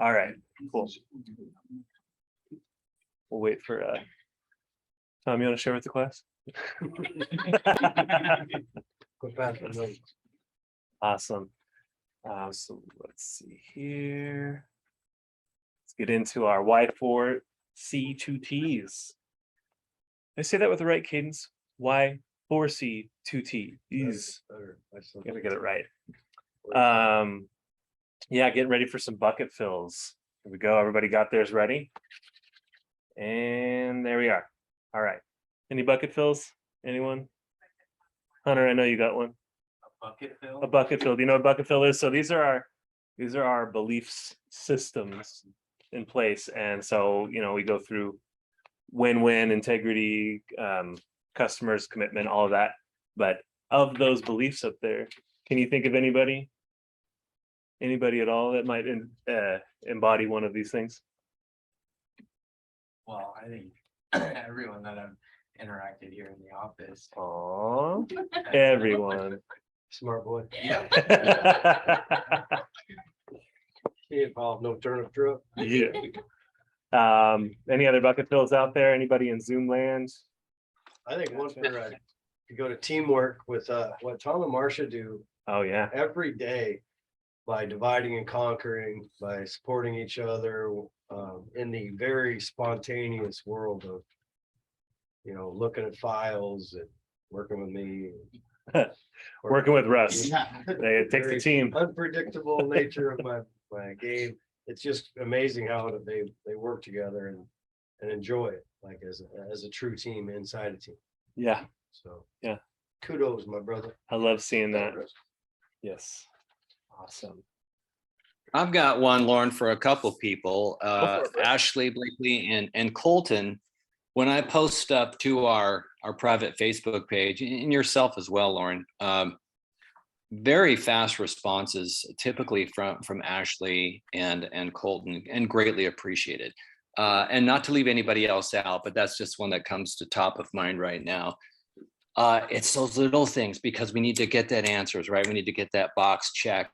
All right, cool. We'll wait for Tom, you want to share with the class? Awesome. So let's see here. Let's get into our Y4C2Ts. Did I say that with the right cadence? Y4C2Ts. Gotta get it right. Yeah, getting ready for some bucket fills. Here we go. Everybody got theirs ready. And there we are. All right. Any bucket fills? Anyone? Hunter, I know you got one. Bucket fill? A bucket fill. Do you know what a bucket fill is? So these are our beliefs systems in place. And so, we go through win-win, integrity, customers, commitment, all of that. But of those beliefs up there, can you think of anybody at all that might embody one of these things? Well, I think everyone that I've interacted here in the office. Oh, everyone. Smart boy. Yeah. He involved no turnip truck. Yeah. Any other bucket fills out there? Anybody in Zoom land? I think one for to go to teamwork with what Tom and Marcia do Oh yeah. every day by dividing and conquering, by supporting each other in the very spontaneous world of, looking at files and working with me. Working with Russ. Yeah. It takes the team. Unpredictable nature of my game. It's just amazing how they work together and enjoy it, like as a true team inside a team. Yeah. So yeah. Kudos, my brother. I love seeing that. Yes. Awesome. I've got one, Loren, for a couple people, for it, bro. Ashley, Blakely, and Colton. When I post up to our private Facebook page, and yourself as well, Loren, very fast responses, typically from Ashley and Colton, and greatly appreciated. And not to leave anybody else out, but that's just one that comes to top of mind right now. It's those little things, because we need to get that answers, right? We need to get that box checked,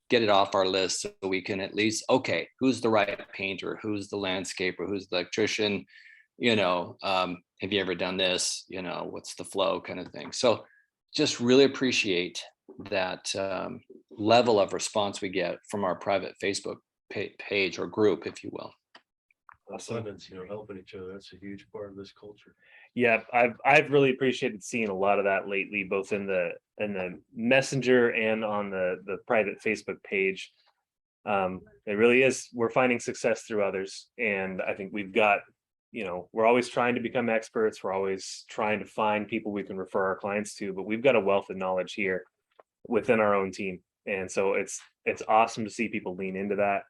get it off our list, so we can at least, okay, who's the right painter? Who's the landscaper? Who's the electrician? Have you ever done this? What's the flow kind of thing? So just really appreciate that level of response we get from our private Facebook page or group, if you will. Abundance, helping each other. That's a huge part of this culture. Yeah, I've really appreciated seeing a lot of that lately, both in the messenger and on the private Facebook page. It really is. We're finding success through others, and I think we've got, we're always trying to become experts. We're always trying to find people we can refer our clients to, but we've got a wealth of knowledge here within our own team, and so it's awesome to see people lean into that.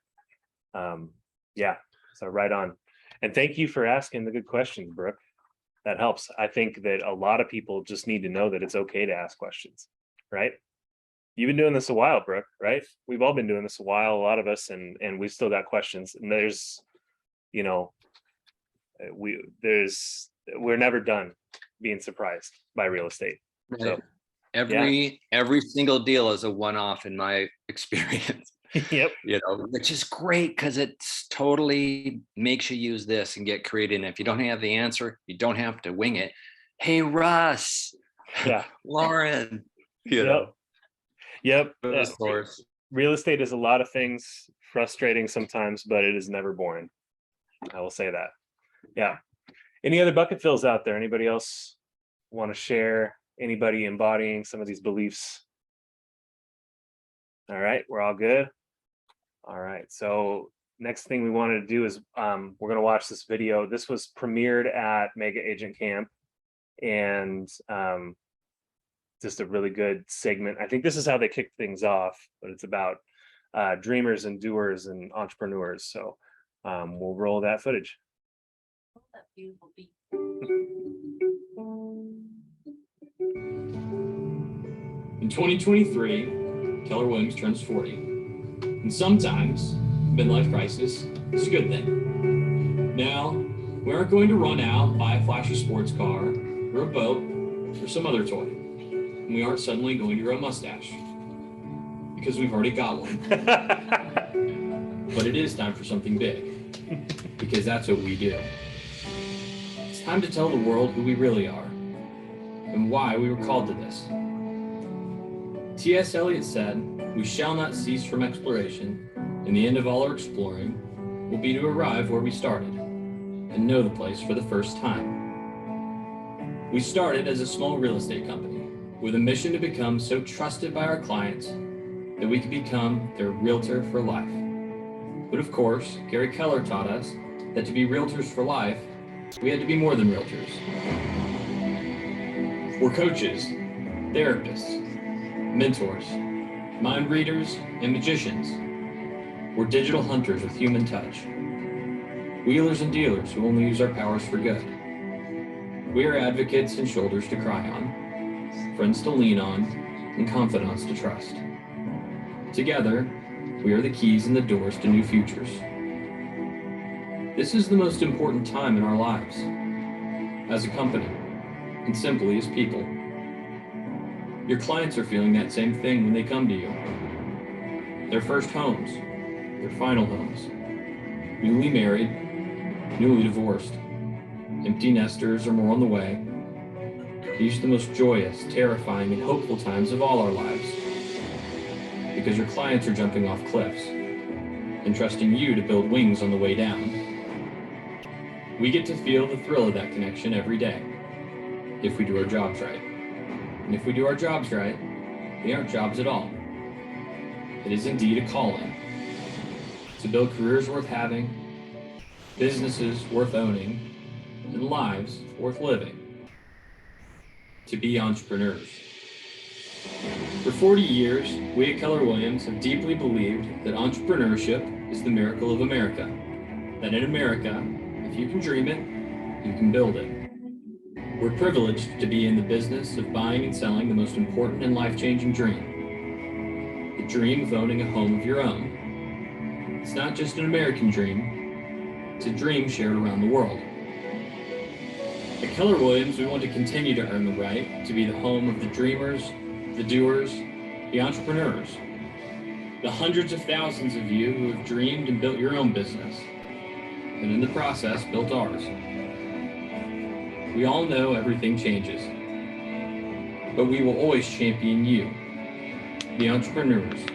Yeah, so right on. And thank you for asking the good questions, Brooke. That helps. I think that a lot of people just need to know that it's okay to ask questions, right? You've been doing this a while, Brooke, right? We've all been doing this a while, a lot of us, and we've still got questions. And there's, we're never done being surprised by real estate. So every single deal is a one-off in my experience. Yep. Which is great, because it totally makes you use this and get creative. And if you don't have the answer, you don't have to wing it. Hey, Russ. Yeah. Loren. Yep. Of course. Real estate is a lot of things, frustrating sometimes, but it is never boring. I will say that. Yeah. Any other bucket fills out there? Anybody else want to share? Anybody embodying some of these beliefs? All right, we're all good. All right, so next thing we wanted to do is we're going to watch this video. This was premiered at Mega Agent Camp, and just a really good segment. I think this is how they kick things off, but it's about dreamers and doers and entrepreneurs. So we'll roll that footage. That beautiful beat. In 2023, Keller Williams turns 40. And sometimes, midlife crisis is a good thing. Now, we aren't going to run out, buy a flashy sports car, or a boat, or some other toy. And we aren't suddenly going to grow a mustache. Because we've already got one. But it is time for something big, because that's what we do. It's time to tell the world who we really are and why we were called to this. T.S. Eliot said, "We shall not cease from exploration, and the end of all our exploring will be to arrive where we started and know the place for the first time." We started as a small real estate company with a mission to become so trusted by our clients that we could become their realtor for life. But of course, Gary Keller taught us that to be realtors for life, we had to be more than realtors. We're coaches, therapists, mentors, mind readers, and magicians. We're digital hunters with human touch. Wheelers and dealers who only use our powers for good. We are advocates and shoulders to cry on, friends to lean on, and confidants to trust. Together, we are the keys and the doors to new futures. This is the most important time in our lives, as a company, and simply as people. Your clients are feeling that same thing when they come to you. Their first homes, their final homes, newly married, newly divorced, empty nesters or more on the way. These are the most joyous, terrifying, and hopeful times of all our lives, because your clients are jumping off cliffs and trusting you to build wings on the way down. We get to feel the thrill of that connection every day, if we do our jobs right. And if we do our jobs right, they aren't jobs at all. It is indeed a calling to build careers worth having, businesses worth owning, and lives worth living. To be entrepreneurs. For 40 years, we at Keller Williams have deeply believed that entrepreneurship is the miracle of America. That in America, if you can dream it, you can build it. We're privileged to be in the business of buying and selling the most important and life-changing dream. The dream of owning a home of your own. It's not just an American dream, it's a dream shared around the world. At Keller Williams, we want to continue to earn the right to be the home of the dreamers, the doers, the entrepreneurs, the hundreds of thousands of you who have dreamed and built your own business, and in the process, built ours. We all know everything changes, but we will always champion you, the entrepreneurs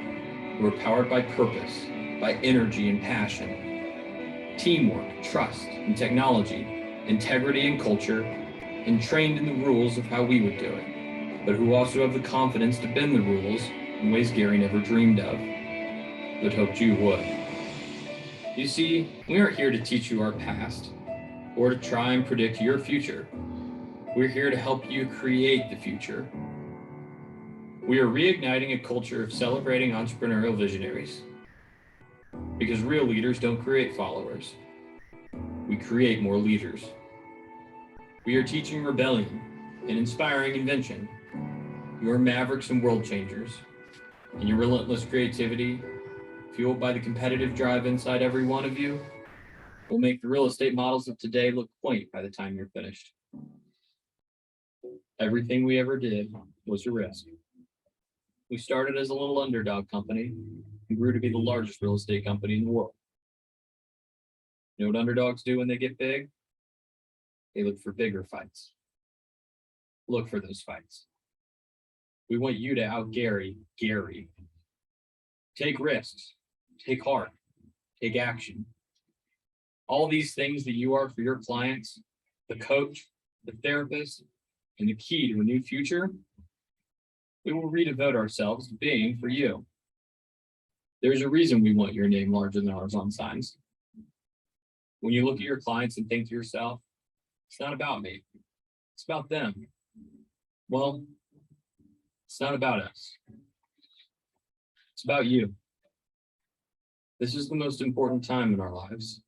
who are powered by purpose, by energy and passion, teamwork, trust, and technology, integrity and culture, and trained in the rules of how we would do it, but who also have the confidence to bend the rules in ways Gary never dreamed of, but hoped you would. You see, we aren't here to teach you our past, or to try and predict your future. We're here to help you create the future. We are reigniting a culture of celebrating entrepreneurial visionaries, because real leaders don't create followers. We create more leaders. We are teaching rebellion and inspiring invention. You are mavericks and world changers, and your relentless creativity, fueled by the competitive drive inside every one of you, will make the real estate models of today look quaint by the time you're finished. Everything we ever did was a risk. We started as a little underdog company and grew to be the largest real estate company in the world. You know what underdogs do when they get big? They look for bigger fights. Look for those fights. We want you to out-Gary Gary. Take risks, take heart, take action. All these things that you are for your clients, the coach, the therapist, and the key to a new future, we will redevote ourselves to being for you. There's a reason we want your name larger than ours on signs. When you look at your clients and think to yourself, it's not about me, it's about them. Well, it's not about us. It's about you. This is the most important time in our lives.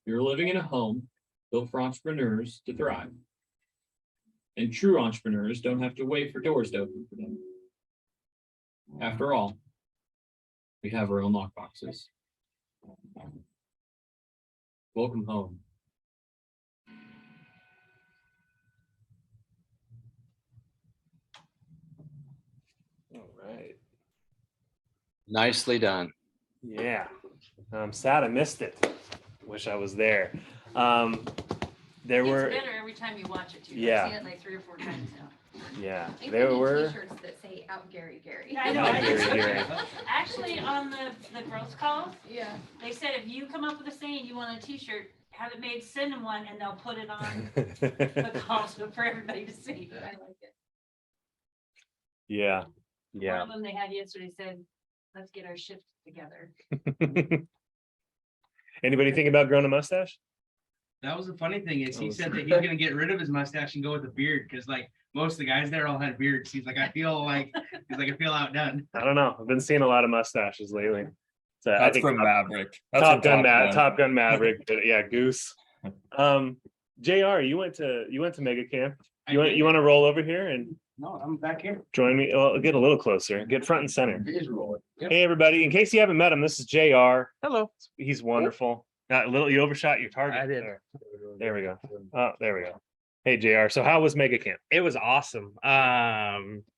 You're living in a home built for entrepreneurs to thrive. And true entrepreneurs don't have to wait for doors to open for them. After all, we have our own lockboxes. Welcome home. All right. Nicely done. Yeah, I'm sad I missed it. Wish I was there. There It's were, better every time you watch it too. Yeah. I've seen it like 3 or 4 times now. yeah, I think there we need were. T-shirts that say "Out Gary Gary." I know. Out Gary Gary. Actually, on the growth calls, Yeah. they said if you come up with a saying you want a T-shirt, have it made, send them one, and they'll put it on the calls for everybody to see. I like it. Yeah, One yeah. of them they had yesterday said, "Let's get our shift together." Anybody think about growing a mustache? That was the funny thing is he Oh, said that he's gonna get rid of his mustache and go with a beard because like most of the guys there all had beards. He's like, I feel outdone. I don't know. I've been seeing a lot of mustaches lately. So I That's think from Maverick. That's Top from Gun, Top Gun Maverick. Yeah, Goose. JR, you went to Mega Camp. You want to roll over here and No, I'm back here. join me? Well, get a little closer. Get front and center. He's rolling. Hey, everybody. In case you haven't met him, this is JR. Hello. He's wonderful. A little, you overshot your target. I did. There we go. Oh, there we go. Hey, JR. So how was Mega Camp? It was awesome.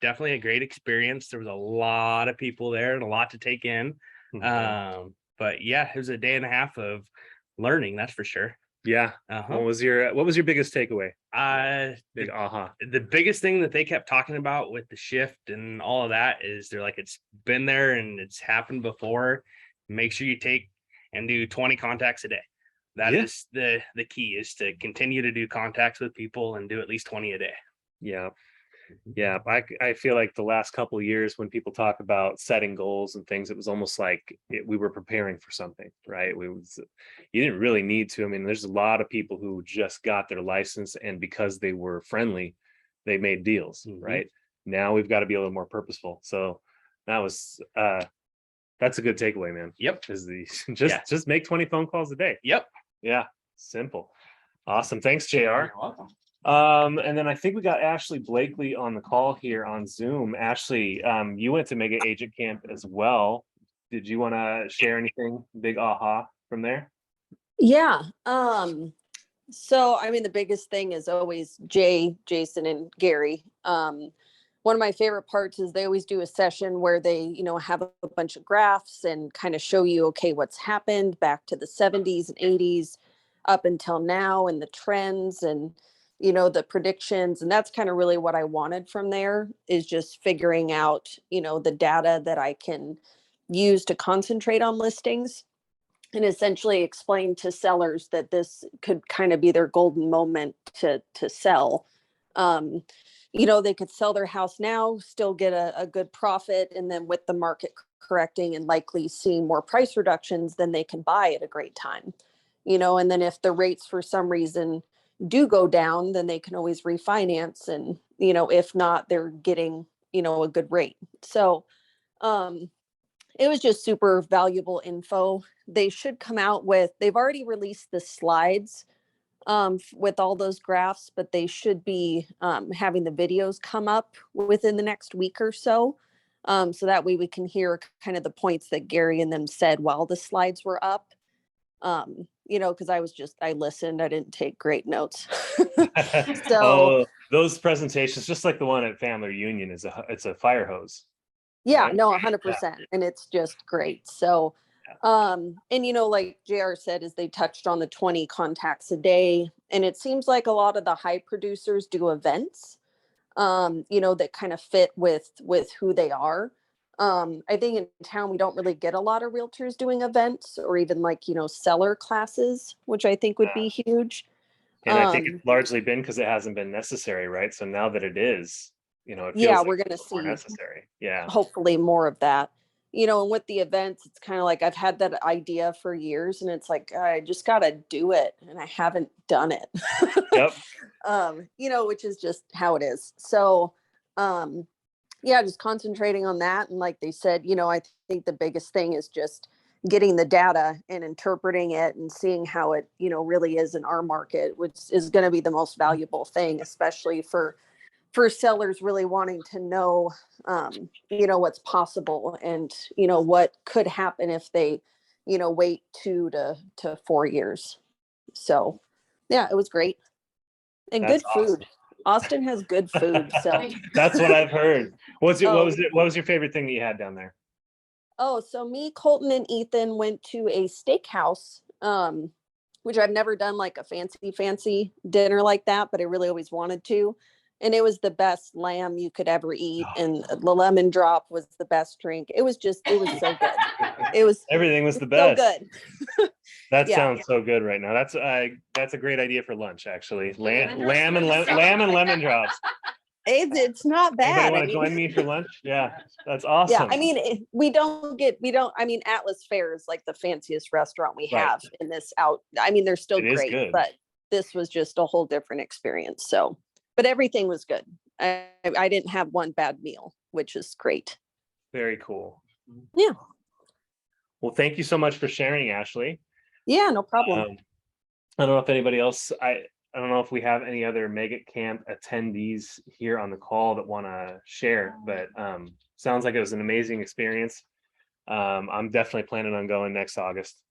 Definitely a great experience. There was a lot of people there and a lot to take in. But yeah, it was a day and a half of learning, that's for sure. Yeah. Uh-huh. What was your biggest takeaway? Big aha. The biggest thing that they kept talking about with the shift and all of that is they're like, it's been there and it's happened before. Make sure you take and do 20 contacts a day. That Yeah. is the key, is to continue to do contacts with people and do at least 20 a day. Yeah. Yeah. I feel like the last couple of years when people talk about setting goals and things, it was almost like we were preparing for something, right? You didn't really need to. I mean, there's a lot of people who just got their license and because they were friendly, they made deals, right? Now we've got to be a little more purposeful. So that was, that's a good takeaway, man. Yep. Is just make 20 phone calls a day. Yep. Yeah. Simple. Awesome. Thanks, JR. You're welcome. And then I think we got Ashley Blakely on the call here on Zoom. Ashley, you went to Mega Agent Camp as well. Did you want to share anything big aha from there? Yeah. So I mean, the biggest thing is always Jason, and Gary. One of my favorite parts is they always do a session where they, have a bunch of graphs and kind of show you, okay, what's happened back to the 70s and 80s up until now and the trends and, the predictions. And that's kind of really what I wanted from there, is just figuring out, the data that I can use to concentrate on listings and essentially explain to sellers that this could kind of be their golden moment to sell. They could sell their house now, still get a good profit. And then with the market correcting and likely seeing more price reductions, then they can buy at a great time, and then if the rates for some reason do go down, then they can always refinance. And, if not, they're getting, a good rate. So, it was just super valuable info. They should come out they've already released the slides with all those graphs, but they should be having the videos come up within the next week or so. So that way we can hear kind of the points that Gary and them said while the slides were up. Because I listened, I didn't take great notes. So those presentations, just like the one at Family Reunion, it's a fire hose. Yeah, Right? no, 100%. And it's just great. So, and like JR said, is they touched on the 20 contacts a day. And it seems like a lot of the high producers do events, that kind of fit with who they are. I think in town, we don't really get a lot of realtors doing events or even seller classes, which I think would be huge. And I think it's largely been because it hasn't been necessary, right? So now that it is, it feels like we're going to it's more see necessary. Yeah. hopefully more of that, and with the events, it's kind of like I've had that idea for years and it's like, I just got to do it. And I haven't done it, Yep. which is just how it is. So, just concentrating on that. And like they said, I think the biggest thing is just getting the data and interpreting it and seeing how it, really is in our market, which is going to be the most valuable thing, especially for sellers really wanting to know, what's possible and, what could happen if they, wait 2 to 4 years. So, yeah, it was great. And That's good food. Austin has good food. So That's what I've heard. What Oh. was your favorite thing that you had down there? Oh, so me, Colton, and Ethan went to a steakhouse, which I've never done like a fancy dinner like that, but I really always wanted to. And it was the best lamb you could ever eat. And the lemon drop was the best drink. It was so good. It was Everything was the so best. good. That Yeah. sounds so good right now. That's a great idea for lunch, actually. Lemon Lamb and drops. lamb and lemon drops. It's not Anybody bad. want I to mean, join me for lunch? Yeah, that's yeah, awesome. I mean, I mean, Atlas Fair is like the fanciest restaurant we Right. have in this out. I mean, they're still It is great, good. but this was just a whole different experience. So, but everything was good. I didn't have one bad meal, which is great. Very cool. Yeah. Well, thank you so much for sharing, Ashley. Yeah, no problem. I don't know if anybody else, I don't know if we have any other Mega Camp attendees here on the call that want to share, but sounds like it was an amazing experience. I'm definitely planning on going next August.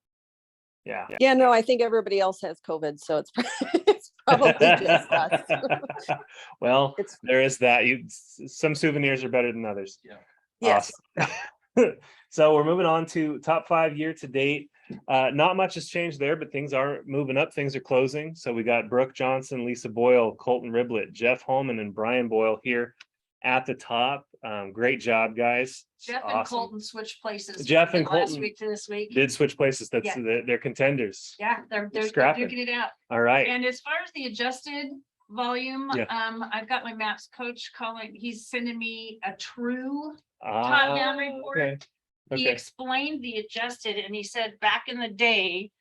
Yeah. Yeah, no, I think everybody else has COVID, so it's, it's probably just us. Well, It's there is that. Some souvenirs are better than others. Yeah. yes. So we're moving on to top 5 year to date. Not much has changed there, but things are moving up. Things are closing. So we got Brooke Johnson, Lisa Boyle, Colton Riblett, Jeff Holman, and Brian Boyle here at the top. Great job, guys. Jeff and Awesome. Colton switched places. Jeff and from last Colton week to this week. Did switch places. That's Yeah. they're contenders. Yeah, they're Scrapping. duking it out. All right. And as far as the adjusted volume, Yeah. I've got my maps coach calling, he's sending me a true Ah, top-down report. okay. He Okay. explained the adjusted and he said back in the day,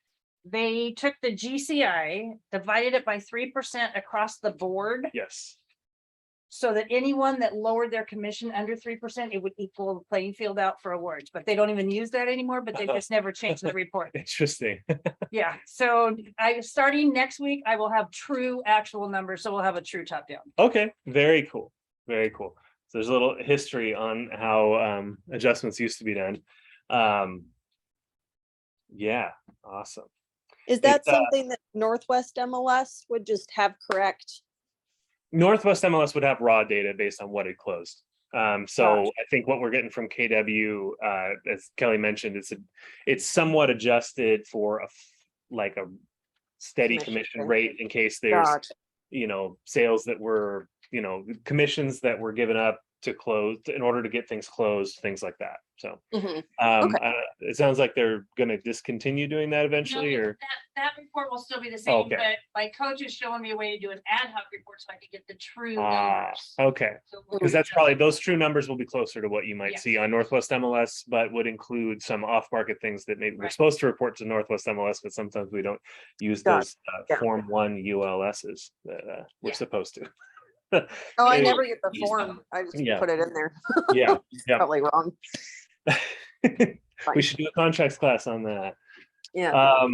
they took the GCI, divided it by 3% across the board, Yes. so that anyone that lowered their commission under 3%, it would equal the playing field out for awards, but they don't even use that anymore, but they just never changed the report. Interesting. Yeah, so starting next week, I will have true actual numbers, so we'll have a true top down. Okay. Very cool. Very cool. So there's a little history on how adjustments used to be done. Yeah. Awesome. Is that It's, something that Northwest MLS would just have correct? Northwest MLS would have raw data based on what it closed. So Gotcha. I think what we're getting from KW, as Kelly mentioned, it's somewhat adjusted for like a steady commission Commission. rate in case there's, Gotcha. sales that were, commissions that were given up to close in order to get things closed, things like that. So Mhm. it sounds like they're going to discontinue doing that eventually, No, or that report will still be the same, Okay. but my coach is showing me a way to do an ad hoc report so I can get the true Ah, numbers. okay. So we'll Because do that's that. probably, those true numbers will be closer to what you might Yes. see on Northwest MLS, but would include some off-market things that maybe we're Right. supposed to report to Northwest MLS, but sometimes we don't use Got those Yeah. Form 1 ULSs that we're Yeah. supposed to. Oh, I Anyway, never get the use form. them. I just Yeah. put it in there. Yeah, yeah. Probably wrong. We should do a contracts class on that. Yeah.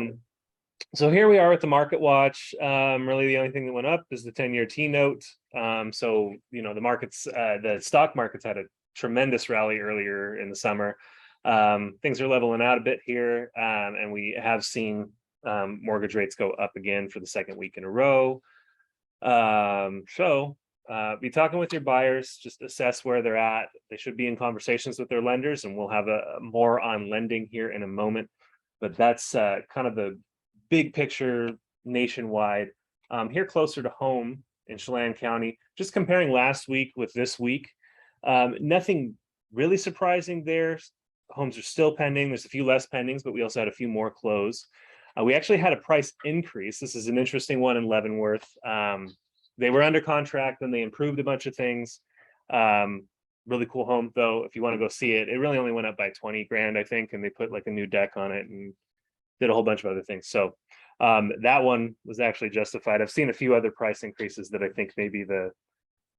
So here we are with the market watch. Really the only thing that went up is the 10-year T note. So, the markets, the stock markets had a tremendous rally earlier in the summer. Things are leveling out a bit here. And we have seen mortgage rates go up again for the second week in a row. So be talking with your buyers, just assess where they're at. They should be in conversations with their lenders, and we'll have a more on lending here in a moment. But that's kind of the big picture nationwide. Here closer to home in Chelan County, just comparing last week with this week, nothing really surprising there. Homes are still pending. There's a few less pendings, but we also had a few more close. We actually had a price increase. This is an interesting one in Leavenworth. They were under contract, then they improved a bunch of things. Really cool home though. If you want to go see it, it really only went up by 20 grand, I think, and they put like a new deck on it and did a whole bunch of other things. So that one was actually justified. I've seen a few other price increases that I think maybe the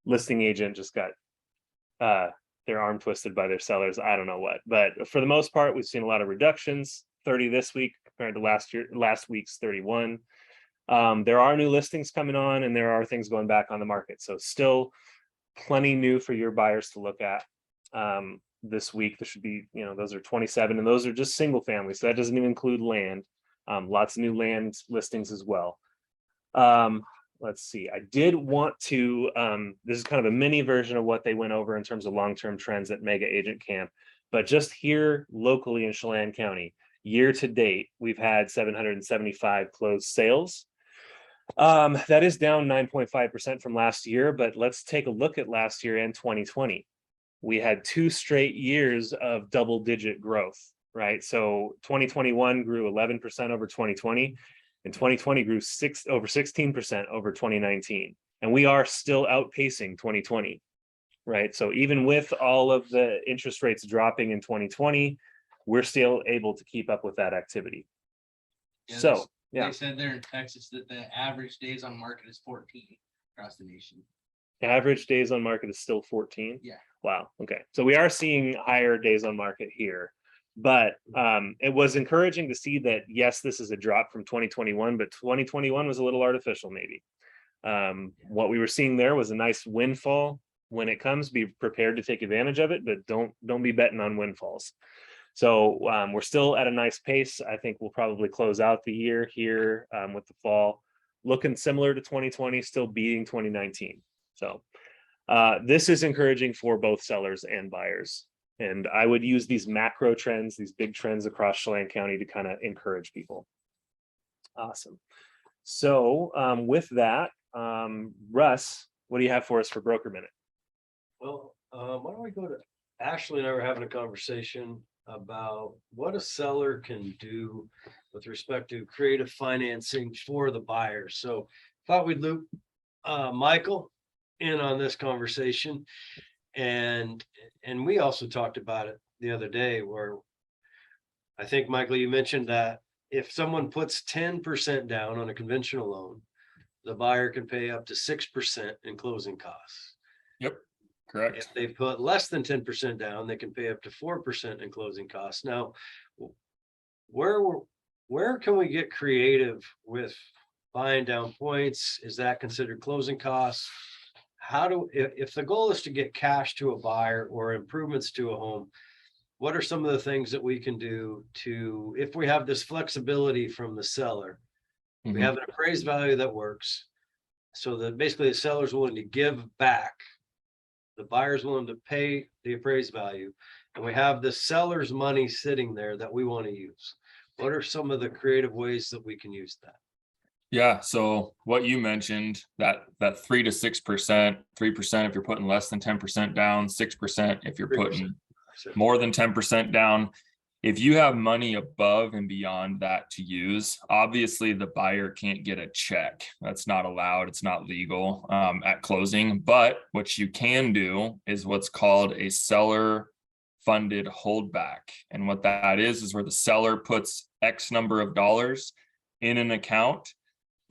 listing agent just got their arm twisted by their sellers. I don't know what, but for the most part, we've seen a lot of reductions. 30 this week compared to last week's 31. There are new listings coming on, and there are things going back on the market. So still plenty new for your buyers to look at this week. There should be, those are 27, and those are just single family. So that doesn't even include land. Lots of new land listings as well. Let's see. I did want to, this is kind of a mini version of what they went over in terms of long-term trends at Mega Agent Camp. But just here locally in Chelan County, year to date, we've had 775 closed sales. That is down 9.5% from last year, but let's take a look at last year and 2020. We had 2 straight years of double-digit growth, right? So 2021 grew 11% over 2020, and 2020 grew over 16% over 2019. And we are still outpacing 2020, right? So even with all of the interest rates dropping in 2020, we're still able to keep up with that activity. Yeah, So, yeah, They said there in Texas that the average days on market is 14 across the nation. average days on market is still 14. Yeah. Wow. Okay. So we are seeing higher days on market here, but it was encouraging to see that, yes, this is a drop from 2021, but 2021 was a little artificial maybe. What we were seeing there was a nice windfall. When it comes, be prepared to take advantage of it, but don't be betting on windfalls. So we're still at a nice pace. I think we'll probably close out the year here with the fall looking similar to 2020, still beating 2019. So this is encouraging for both sellers and buyers. And I would use these macro trends, these big trends across Chelan County to kind of encourage people. Awesome. So with that, Russ, what do you have for us for Broker Minute? Well, why don't we go to Ashley and I were having a conversation about what a seller can do with respect to creative financing for the buyer. So thought we'd loop Michael in on this conversation. And we also talked about it the other day where I think, Michael, you mentioned that if someone puts 10% down on a conventional loan, the buyer can pay up to 6% in closing costs. Yep, correct. If they put less than 10% down, they can pay up to 4% in closing costs. Now, where can we get creative with buying down points? Is that considered closing costs? If the goal is to get cash to a buyer or improvements to a home, what are some of the things that we can do to, if we have this flexibility from the seller, we have an appraised value that works, so that basically the seller's willing to give back, the buyer's willing to pay the appraised value, and we have the seller's money sitting there that we want to use. What are some of the creative ways that we can use that? Yeah, so what you mentioned, that 3 to 6%, 3% if you're putting less than 10% down, 6% if you're 3%. putting more than 10% down. If you have money above and beyond that to use, obviously the buyer can't get a check. That's not allowed. It's not legal at closing. But what you can do is what's called a seller funded holdback. And what that is where the seller puts X number of dollars in an account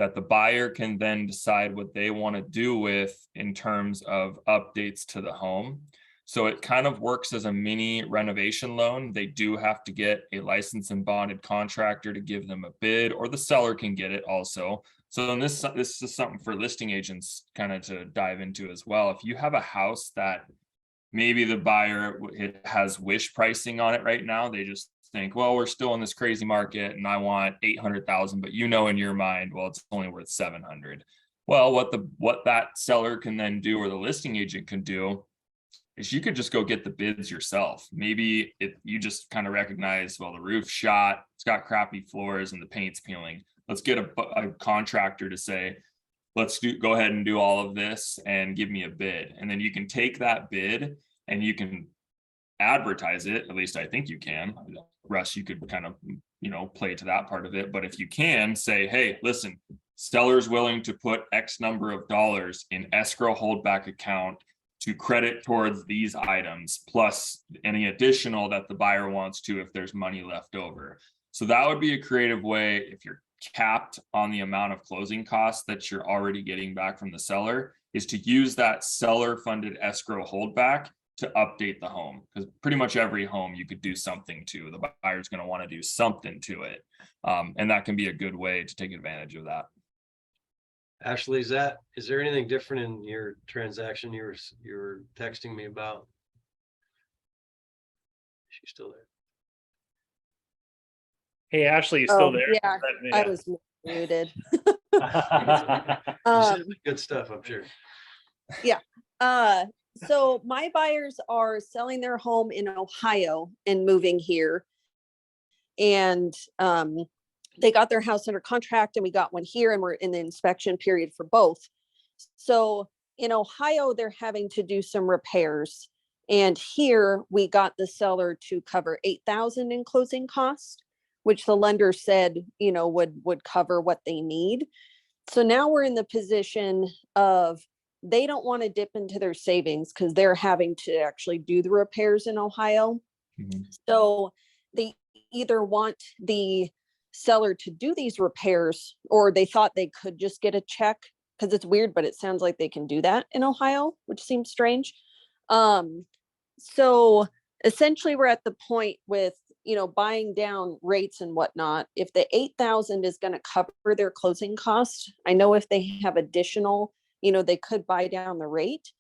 that the buyer can then decide what they want to do with in terms of updates to the home. So it kind of works as a mini renovation loan. They do have to get a licensed and bonded contractor to give them a bid, or the seller can get it also. So then this is something for listing agents kind of to dive into as well. If you have a house that maybe the buyer, it has wish pricing on it right now, they just think, well, we're still in this crazy market and I want 800,000, but you know in your mind, well, it's only worth 700. Well, what that seller can then do, or the listing agent can do, is you could just go get the bids yourself. Maybe you just kind of recognize, well, the roof's shot, it's got crappy floors and the paint's peeling. Let's get a contractor to say, go ahead and do all of this and give me a bid. And then you can take that bid and you can advertise it. At least I think you can. Russ, you could kind of, play to that part of it. But if you can say, hey, listen, seller's willing to put X number of dollars in escrow holdback account to credit towards these items, plus any additional that the buyer wants to if there's money left over. So that would be a creative way, if you're capped on the amount of closing costs that you're already getting back from the seller, is to use that seller funded escrow holdback to update the home. Because pretty much every home you could do something to. The buyer's going to want to do something to it. And that can be a good way to take advantage of that. Ashley, is there anything different in your transaction you were texting me about? She's still there. Hey, Ashley, you still there? Yeah, I was muted. This is good stuff, I'm sure. Yeah. So my buyers are selling their home in Ohio and moving here. And they got their house under contract and we got one here and we're in the inspection period for both. So in Ohio, they're having to do some repairs. And here we got the seller to cover $8,000 in closing costs, which the lender said, would cover what they need. So now we're in the position of they don't want to dip into their savings because they're having to actually do the repairs in Ohio. Mhm. So they either want the seller to do these repairs or they thought they could just get a check, because it's weird, but it sounds like they can do that in Ohio, which seems strange. So essentially we're at the point with, buying down rates and whatnot. If the 8,000 is going to cover their closing costs, I know if they have additional, they could buy down the rate,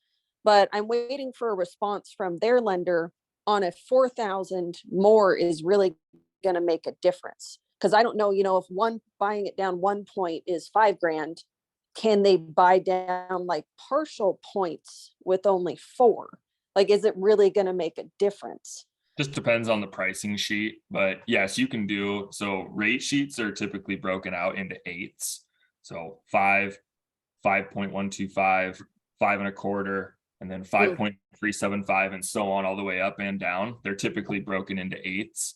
but I'm waiting for a response from their lender on if 4,000 more is really going to make a difference. Cause I don't know, if buying it down 1 point is $5,000, can they buy down like partial points with only 4? Like, is it really going to make a difference? Just depends on the pricing sheet, but yes, you can do, so rate sheets are typically broken out into 8s. So 5, 5.125, 5.25, and then 5.375, and so on, all the way up and down. They're typically broken into 8s.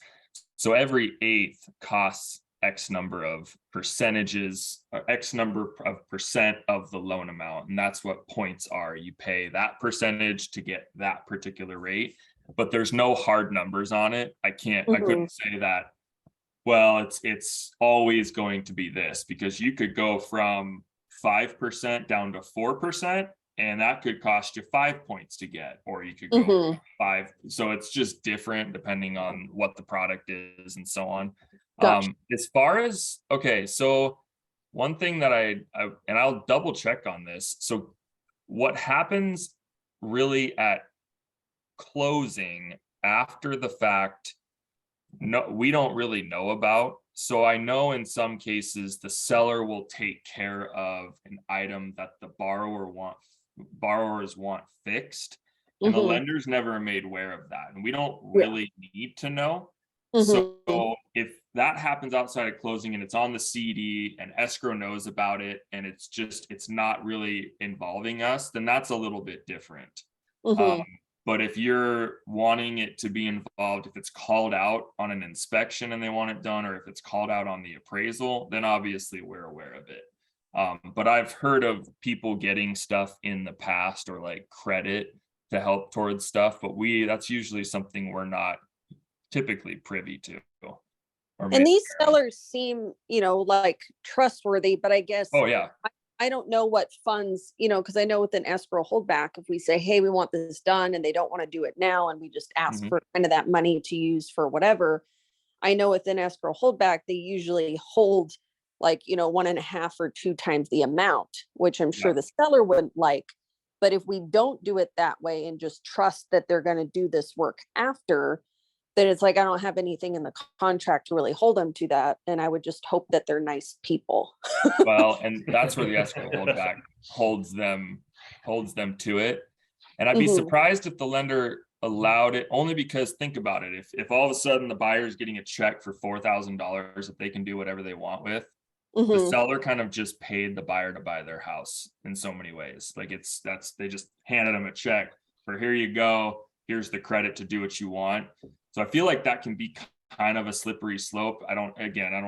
So every 8th costs X number of percentages, or X number of percent of the loan amount. And that's what points are. You pay that percentage to get that particular rate, but there's no hard numbers on it. I couldn't say that, well, it's always going to be this, because you could go from 5% down to 4%, and that could cost you 5 points to get, or you could go 5. So it's just different depending on what the product is and so on. Gotcha. As far as, okay, so one thing that and I'll double check on this. So what happens really at closing after the fact, no, we don't really know about. So I know in some cases the seller will take care of an item that the borrowers want fixed, and the lender's never made aware of that, and we don't really need to know. So if that happens outside of closing and it's on the CD and escrow knows about it and it's not really involving us, then that's a little bit different. But if you're wanting it to be involved, if it's called out on an inspection and they want it done, or if it's called out on the appraisal, then obviously we're aware of it. But I've heard of people getting stuff in the past, or like credit to help towards stuff, but that's usually something we're not typically privy to. And these sellers seem, like trustworthy, but I guess, oh yeah, I don't know what funds, because I know with an escrow holdback, if we say, hey, we want this done and they don't want to do it now, and we just ask for kind of that money to use for whatever, I know with an escrow holdback, they usually hold like, 1.5 or 2 times the amount, which I'm sure the seller wouldn't like. But if we don't do it that way and just trust that they're going to do this work after, then it's like, I don't have anything in the contract to really hold them to that. And I would just hope that they're nice people. Well, and that's where the escrow holdback holds them to it. And I'd be surprised if the lender allowed it, only because think about it. If all of a sudden the buyer is getting a check for $4,000 that they can do whatever they want with, the seller kind of just paid the buyer to buy their house in so many ways. Like they just handed them a check for, here you go, here's the credit to do what you want. So I feel like that can be kind of a slippery slope. I don't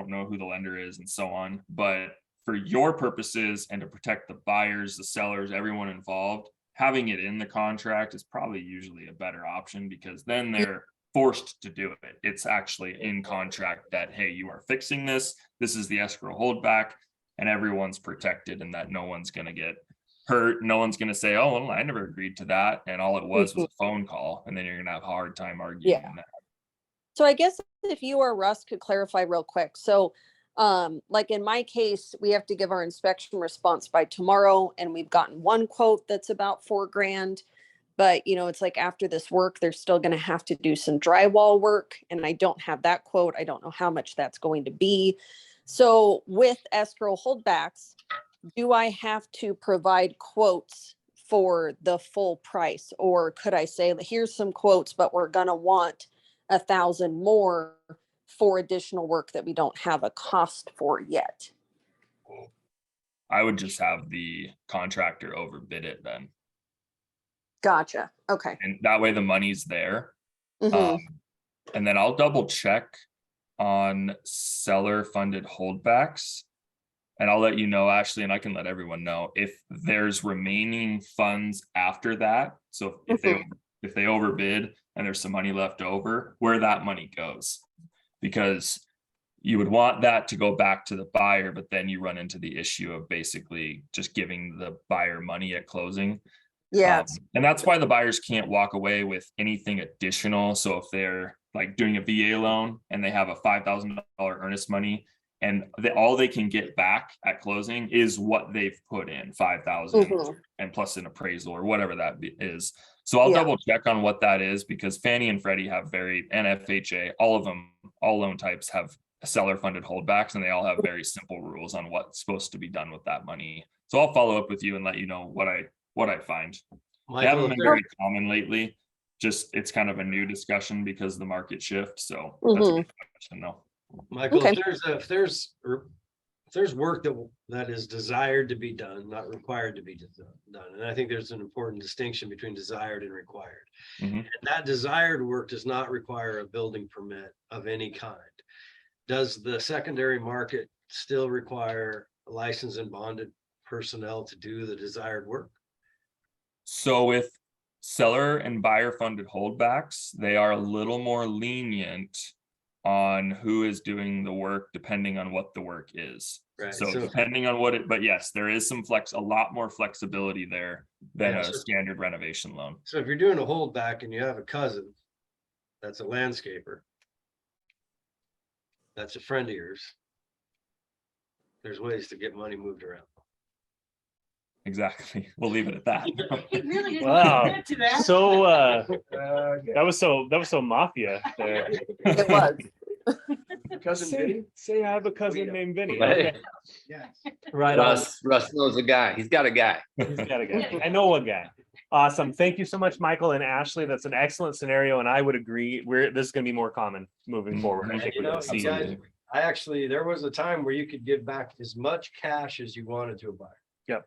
know who the lender is and so on, but for your purposes and to protect the buyers, the sellers, everyone involved, having it in the contract is probably usually a better option, because then they're forced to do it. It's actually in contract that, hey, you are fixing this. This is the escrow holdback, and everyone's protected, and that no one's going to get hurt. No one's going to say, oh, well, I never agreed to that, and all it was a phone call, and then you're going to have a hard time arguing that. So I guess if you or Russ could clarify real quick. So like in my case, we have to give our inspection response by tomorrow, and we've gotten one quote that's about $4,000. But, it's like after this work, they're still going to have to do some drywall work. And I don't have that quote. I don't know how much that's going to be. So with escrow holdbacks, do I have to provide quotes for the full price? Or could I say, here's some quotes, but we're gonna want 1,000 more for additional work that we don't have a cost for yet? I would just have the contractor overbid it then. Gotcha. Okay. And that way the money's there. Mhm. And then I'll double check on seller funded holdbacks. And I'll let you know, Ashley, and I can let everyone know if there's remaining funds after that. So if they overbid and there's some money left over, where that money goes. Because you would want that to go back to the buyer, but then you run into the issue of basically just giving the buyer money at closing. Yeah. And that's why the buyers can't walk away with anything additional. So if they're like doing a VA loan and they have a $5,000 earnest money, and all they can get back at closing is what they've put in, 5,000 Mhm. and plus an appraisal or whatever that is. So I'll Yeah. double check on what that is, because Fannie and Freddie have and FHA, all of them, all loan types have seller funded holdbacks, and they all have very simple rules on what's supposed to be done with that money. So I'll follow up with you and let you know what I find. They haven't Michael, been very common lately. Just it's kind of a new discussion because the market shift. So that's a good question though. Michael, Okay. if there's work that is desired to be done, not required to be done, and I think there's an important distinction between desired and required. Mhm. And that desired work does not require a building permit of any kind. Does the secondary market still require licensed and bonded personnel to do the desired work? So with seller and buyer funded holdbacks, they are a little more lenient on who is doing the work depending on what the work is. Right, So so- depending on what but yes, there is a lot more flexibility there than Yeah, a so- standard renovation loan. So if you're doing a holdback and you have a cousin that's a landscaper, that's a friend of yours, there's ways to get money moved around. Exactly. We'll leave it at that. He really didn't Wow. get to that. So that was so mafia there. It was. Cousin Vinny? Say I have a cousin named Vinny. Hey. Okay. Yes. Right on. Russ knows a guy. He's got a guy. He's got a guy. I know a guy. Awesome. Thank you so much, Michael and Ashley. That's an excellent scenario, and I would agree. This is going to be more common moving forward. I think You we're know, going to you see. guys, there was a time where you could give back as much cash as you wanted to a buyer. Yep.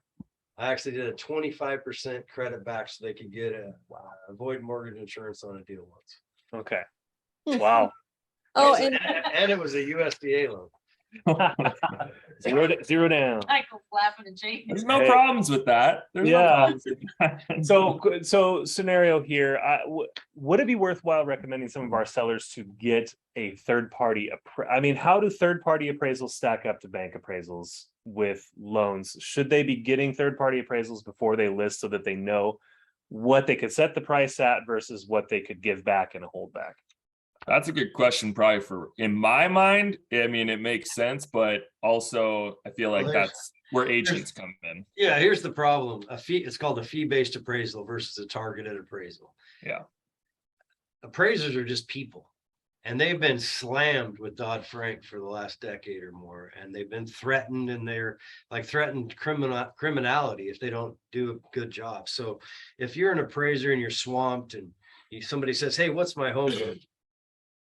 I actually did a 25% credit back so they could get a void mortgage insurance on a deal once. Okay. Wow. Oh, And it was a USDA loan. Zero down. Michael's laughing and shaking. There's no Hey. problems with that. There's no Yeah. problems with that. So scenario here, would it be worthwhile recommending some of our sellers to get a third party? I mean, how do third party appraisals stack up to bank appraisals with loans? Should they be getting third party appraisals before they list so that they know what they could set the price at versus what they could give back in a holdback? That's a good question, probably in my mind. I mean, it makes sense, but also I feel like that's where agents come in. Yeah, here's the problem. It's called a fee-based appraisal versus a targeted appraisal. Yeah. Appraisers are just people. And they've been slammed with Dodd-Frank for the last decade or more. And they've been threatened, and they're like threatened criminality if they don't do a good job. So if you're an appraiser and you're swamped and somebody says, hey, what's my home value?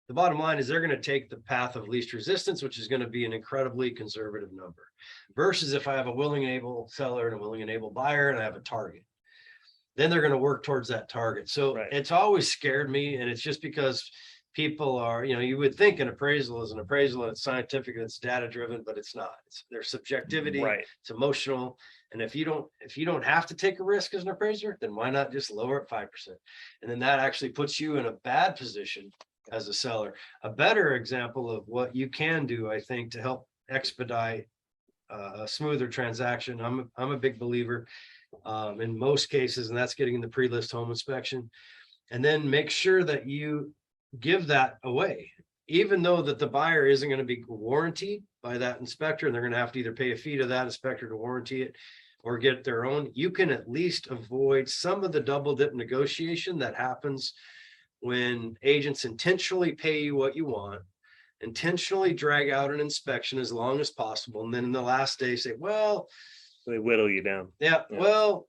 The bottom line is they're going to take the path of least resistance, which is going to be an incredibly conservative number. Versus if I have a willing and able seller and a willing and able buyer and I have a target, then they're going to work towards that target. So It's always scared me. And it's just because people are, you would think an appraisal is an appraisal and it's scientific and it's data driven, but it's not. There's subjectivity, it's emotional. And if you don't have to take a risk as an appraiser, then why not just lower it 5%? And then that actually puts you in a bad position as a seller. A better example of what you can do, I think, to help expedite a smoother transaction. I'm a big believer in most cases, and that's getting the pre-list home inspection. And then make sure that you give that away, even though that the buyer isn't going to be warranted by that inspector, and they're going to have to either pay a fee to that inspector to warranty it or get their own. You can at least avoid some of the double dip negotiation that happens when agents intentionally pay you what you want, intentionally drag out an inspection as long as possible, and then in the last day say, well, they whittle you down. Well,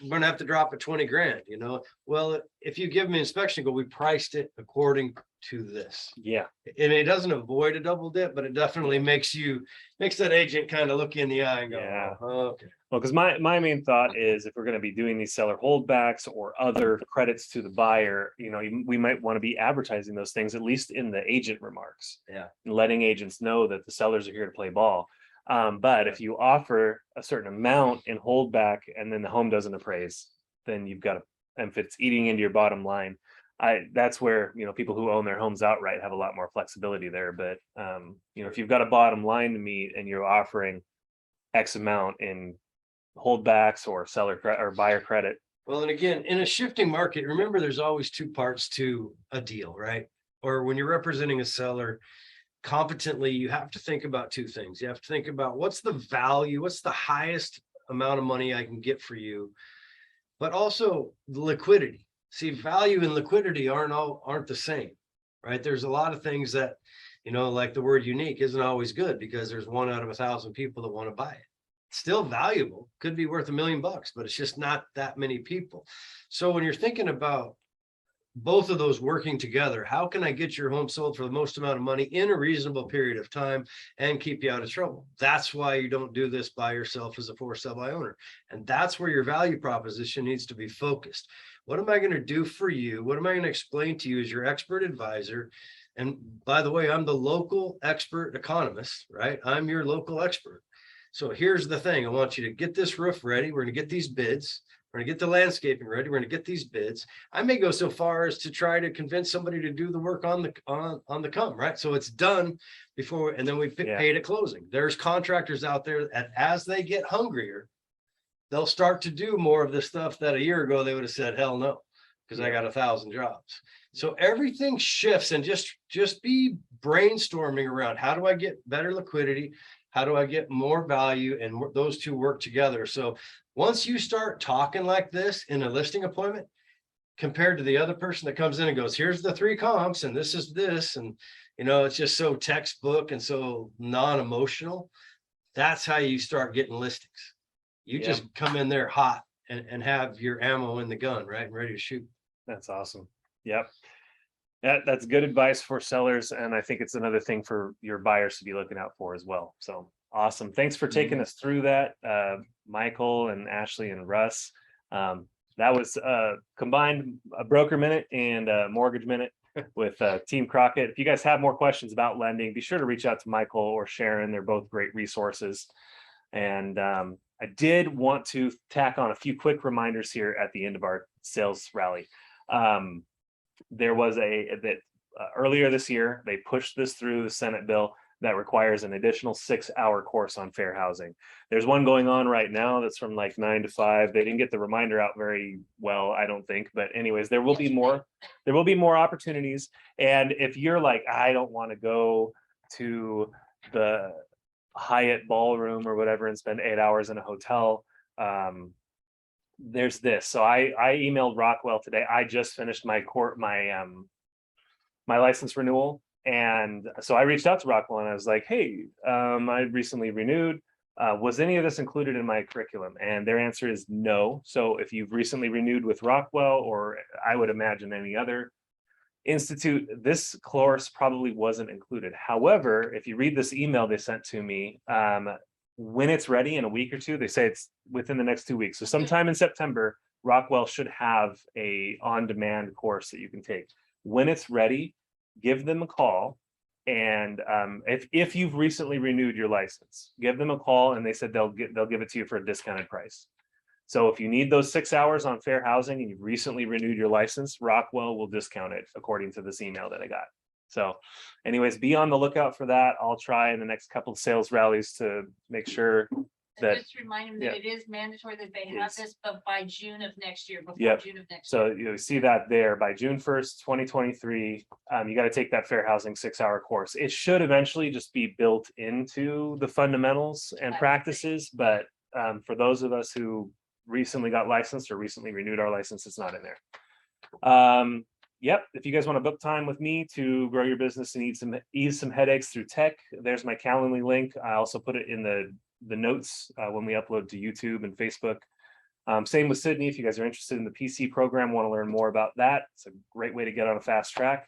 we're gonna have to drop it 20 grand, you know? Well, if you give me inspection, go, we priced it according to this. Yeah, And it doesn't avoid a double dip, but it definitely makes that agent kind of look you in the eye and go, Yeah. oh, okay. well, because my main thought is if we're going to be doing these seller holdbacks or other credits to the buyer, you know, we might want to be advertising those things, at least in the agent remarks. Yeah. And letting agents know that the sellers are here to play ball. But if you offer a certain amount in holdback and then the home doesn't appraise, then you've got to, and if it's eating into your bottom line, that's where, you know, people who own their homes outright have a lot more flexibility there. But, you know, if you've got a bottom line to meet and you're offering X amount in holdbacks or seller or buyer credit. Well, and again, in a shifting market, remember there's always two parts to a deal, right? Or when you're representing a seller competently, you have to think about two things. You have to think about what's the value, what's the highest amount of money I can get for you, but also the liquidity. See, value and liquidity aren't the same, right? There's a lot of things that, you know, like the word unique isn't always good because there's 1 out of 1,000 people that want to buy it. It's still valuable, could be worth $1 million, but it's just not that many people. So when you're thinking about both of those working together, how can I get your home sold for the most amount of money in a reasonable period of time and keep you out of trouble? That's why you don't do this by yourself as a for sale by owner. And that's where your value proposition needs to be focused. What am I going to do for you? What am I going to explain to you as your expert advisor? And by the way, I'm the local expert economist, right? I'm your local expert. So here's the thing. I want you to get this roof ready. We're going to get these bids. We're going to get the landscaping ready. We're going to get these bids. I may go so far as to try to convince somebody to do the work on the come, right? So it's done before, and then we paid at closing. There's contractors out there that as they get hungrier, they'll start to do more of the stuff that a year ago they would have said, hell no, because I got 1,000 jobs. So everything shifts, and just be brainstorming around how do I get better liquidity? How do I get more value? And those two work together. So once you start talking like this in a listing appointment, compared to the other person that comes in and goes, here's the 3 comps, and this is this, and you know, it's just so textbook and so non-emotional. That's how you start getting listings. You just come in there hot and have your ammo in the gun, right? And ready to shoot. That's awesome. Yep. That's good advice for sellers. And I think it's another thing for your buyers to be looking out for as well. So awesome. Thanks for taking us through that, Michael and Ashley and Russ. That was combined a broker minute and a mortgage minute with Team Crockett. If you guys have more questions about lending, be sure to reach out to Michael or Sharon. They're both great resources. And I did want to tack on a few quick reminders here at the end of our sales rally. There was earlier this year, they pushed this through the Senate bill that requires an additional 6-hour course on fair housing. There's one going on right now that's from like 9 to 5. They didn't get the reminder out very well, I don't think. But anyways, there will be more opportunities. And if you're like, I don't want to go to the Hyatt ballroom or whatever and spend 8 hours in a hotel, there's this. So I emailed Rockwell today. I just finished my license renewal, and so I reached out to Rockwell and I was like, hey, I recently renewed. Was any of this included in my curriculum? And their answer is no. So if you've recently renewed with Rockwell, or I would imagine any other institute, this course probably wasn't included. However, if you read this email they sent to me, when it's ready in a week or two, they say it's within the next 2 weeks. So sometime in September, Rockwell should have a on-demand course that you can take. When it's ready, give them a call. And if you've recently renewed your license, give them a call, and they said they'll give it to you for a discounted price. So if you need those 6 hours on fair housing and you've recently renewed your license, Rockwell will discount it according to this email that I got. So anyways, be on the lookout for that. I'll try in the next couple of sales rallies to make sure that. Just remind them that it is mandatory that they have this, but by June of next year, before Yep. June of next So year. you see that there by June 1st, 2023, you got to take that fair housing 6-hour course. It should eventually just be built into the fundamentals and practices. But for those of us who recently got licensed or recently renewed our license, it's not in there. Yep. If you guys want to book time with me to grow your business and ease some headaches through tech, there's my Calendly link. I also put it in the notes when we upload to YouTube and Facebook. Same with Sydney. If you guys are interested in the PC program, want to learn more about that, it's a great way to get on a fast track.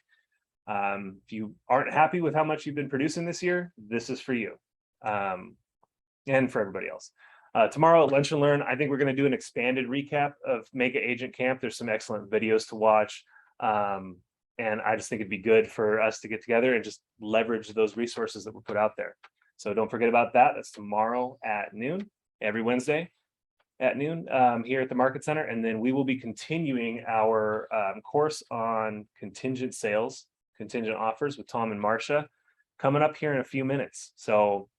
If you aren't happy with how much you've been producing this year, this is for you. And for everybody else. Tomorrow at Lunch and Learn, I think we're going to do an expanded recap of Mega Agent Camp. There's some excellent videos to watch. And I just think it'd be good for us to get together and just leverage those resources that were put out there. So don't forget about that. That's tomorrow at noon, every Wednesday at noon here at the Market Center. And then we will be continuing our course on contingent sales, contingent offers with Tom and Marcia coming up here in a few minutes. So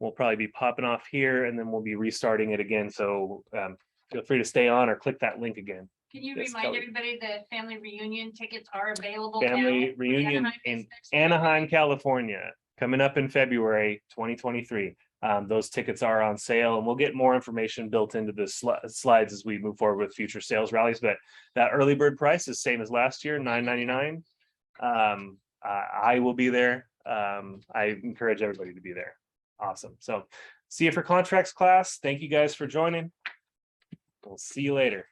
we'll probably be popping off here and then we'll be restarting it again. So feel free to stay on or click that link again. Can you Yes, remind Kelly. everybody that family reunion tickets are available? Family now? reunion Anaheim is in next week. Anaheim, California, coming up in February 2023. Those tickets are on sale and we'll get more information built into the slides as we move forward with future sales rallies. But that early bird price is same as last year, $9.99. I will be there. I encourage everybody to be there. Awesome. So see you for contracts class. Thank you guys for joining. We'll see you later.